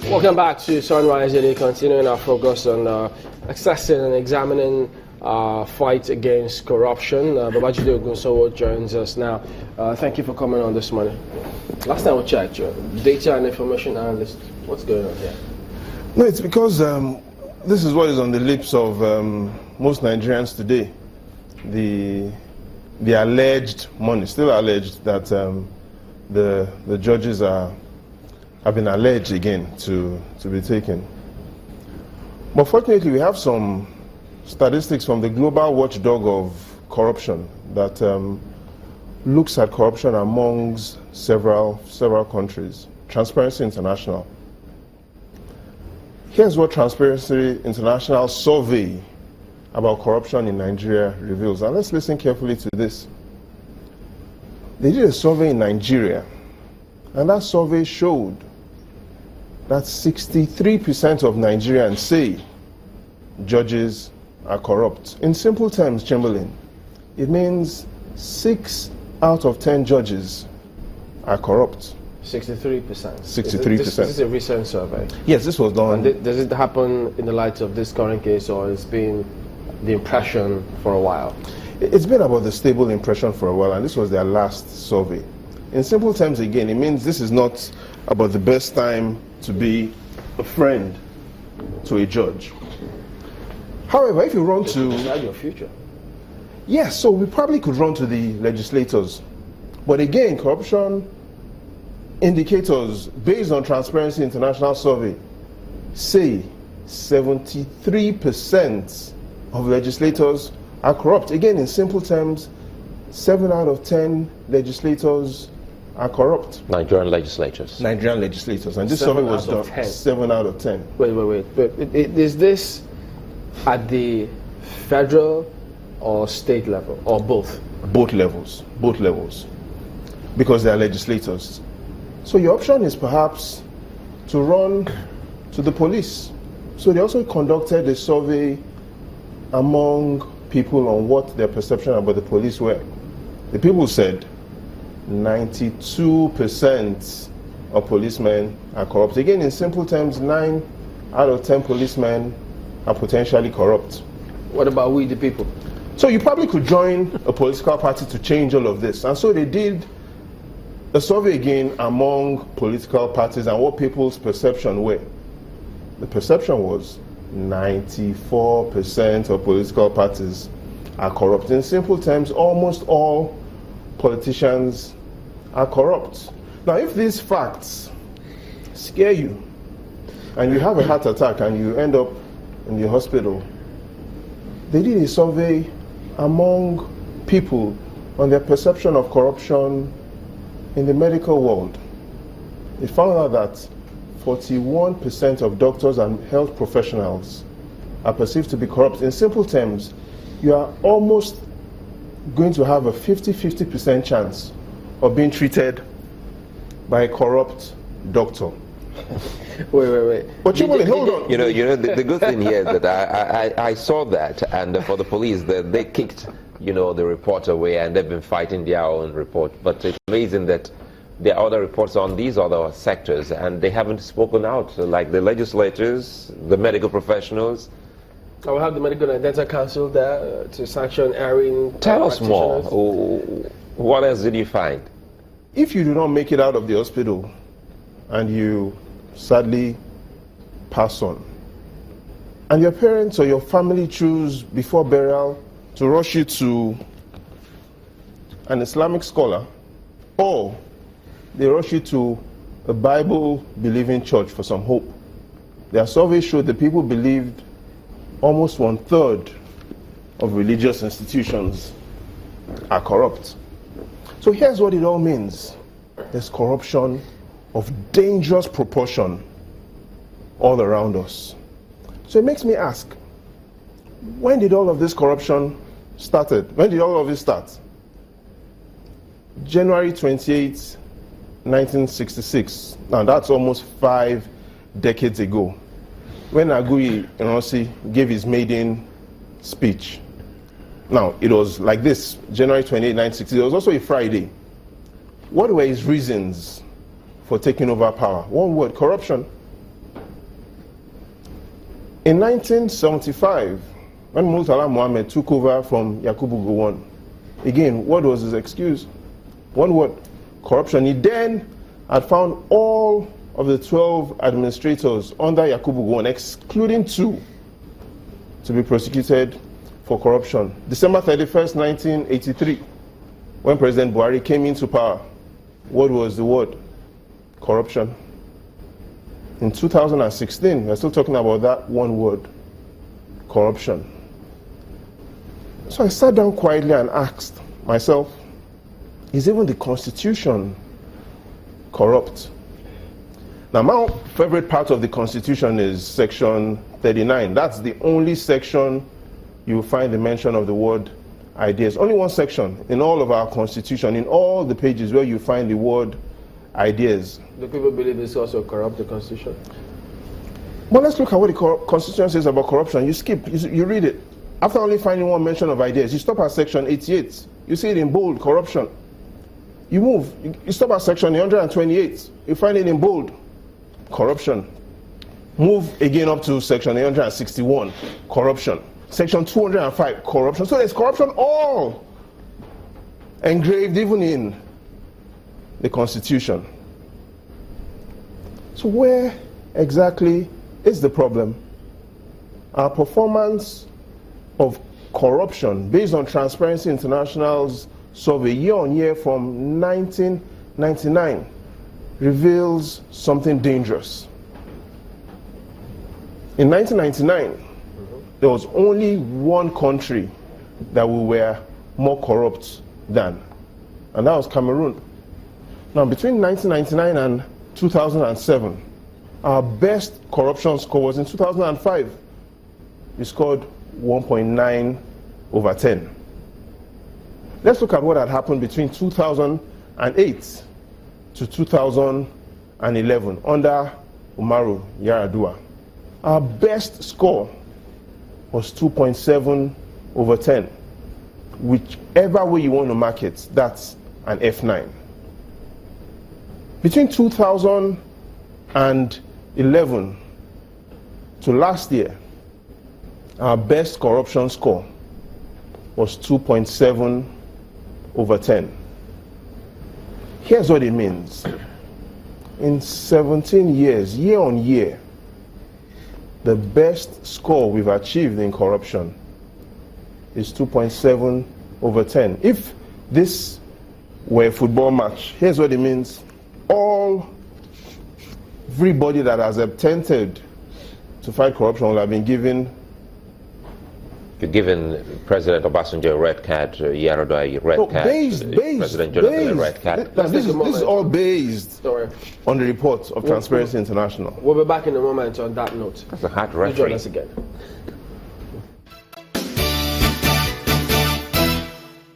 Welcome back to Sunrise Daily, continuing our focus on assessing and examining fight against corruption. Babajide Ogunsanwo joins us now. Thank you for coming on this morning. Last time we checked, data and information analyst. What's going on here? No, it's because this is what is on the lips of most Nigerians today. The alleged money, still alleged, that the judges have been alleged again to be taken. But fortunately, we have some statistics from the global watchdog of corruption that looks at corruption amongst several countries. Transparency International. Here's what Transparency International survey about corruption in Nigeria reveals. And let's listen carefully to this. They did a survey in Nigeria, and that survey showed that 63% of Nigerians say judges are corrupt. In simple terms, Chamberlain, it means 6 out of 10 judges are corrupt. 63%. 63%. This is a recent survey. Yes, this was done. And does it happen in the light of this current case, or it's been the impression for a while? It's been about the stable impression for a while, and this was their last survey. In simple terms, again, it means this is not about the best time to be a friend to a judge. However, if you run to decide your future. Yes, so we probably could run to the legislators. But again, corruption indicators based on Transparency International survey say 73% of legislators are corrupt. Again, in simple terms, 7 out of 10 legislators are corrupt. Nigerian legislators. Nigerian legislators. And this survey was done 7 out of 10. Wait. Is this at the federal or state level, or both? Both levels. Because they are legislators. So your option is perhaps to run to the police. So they also conducted a survey among people on what their perception about the police were. The people said 92% of policemen are corrupt. Again, in simple terms, 9 out of 10 policemen are potentially corrupt. What about we, the people? So you probably could join a political party to change all of this. And so they did a survey again among political parties and what people's perception were. The perception was 94% of political parties are corrupt. In simple terms, almost all politicians are corrupt. Now, if these facts scare you and you have a heart attack and you end up in the hospital, they did a survey among people on their perception of corruption in the medical world. They found out that 41% of doctors and health professionals are perceived to be corrupt. In simple terms, you are almost going to have a 50-50% chance of being treated by a corrupt doctor. Wait. But hold on. You know, the good thing here is that I saw that, and for the police, they kicked, the report away, and they've been fighting their own report. But it's amazing that there are other reports on these other sectors, and they haven't spoken out, like the legislators, the medical professionals. I will have the Medical and Dental Council there to sanction erring. Tell us more. What else did you find? If you do not make it out of the hospital and you sadly pass on, and your parents or your family choose before burial to rush you to an Islamic scholar, or they rush you to a Bible-believing church for some hope, their survey showed that people believed almost 1/3 of religious institutions are corrupt. So here's what it all means. There's corruption of dangerous proportion all around us. So it makes me ask, when did all of this corruption started? When did all of this start? January 28, 1966. Now that's almost 5 decades ago, when Aguiyi Ironsi gave his maiden speech. Now, it was like this, January 28, 1960. It was also a Friday. What were his reasons for taking over power? One word: corruption. In 1975, when Murtala Mohammed took over from Yakubu Gowon, again, what was his excuse? One word: corruption. He then had found all of the 12 administrators under Yakubu Gowon, excluding 2, to be prosecuted for corruption. December 31st, 1983, when President Buhari came into power, what was the word? Corruption. In 2016, we're still talking about that one word: corruption. So I sat down quietly and asked myself, is even the Constitution corrupt? Now, my favorite part of the Constitution is section 39. That's the only section you will find the mention of the word ideas. Only one section in all of our Constitution, in all the pages where you find the word ideas. Do people believe this also corrupt the Constitution? Well, let's look at what the Constitution says about corruption. You skip, you read it. After only finding one mention of ideas, you stop at section 88. You see it in bold: corruption. You move, you stop at section 128. You find it in bold: corruption. Move again up to section 161, corruption. Section 205, corruption. So there's corruption all engraved even in the Constitution. So where exactly is the problem? Our performance of corruption, based on Transparency International's survey year-on-year from 1999, reveals something dangerous. In 1999, there was only one country that we were more corrupt than, and that was Cameroon. Now, between 1999 and 2007, our best corruption score was in 2005. We scored 1.9 over 10. Let's look at what had happened between 2008 to 2011 under Umaru Yar'Adua. Our best score was 2.7 over 10. Whichever way you want to mark it, that's an F9. Between 2011 to last year, our best corruption score was 2.7 over 10. Here's what it means. In 17 years, year on year, the best score we've achieved in corruption is 2.7 over 10. If this were a football match, here's what it means. Everybody that has attempted to fight corruption will have been given President Obasanjo a red card, Yar'Adua a red card, President Jonathan a red card. This is all based on the report of Transparency International. We'll be back in a moment on that note. That's a hard Join referee. us again.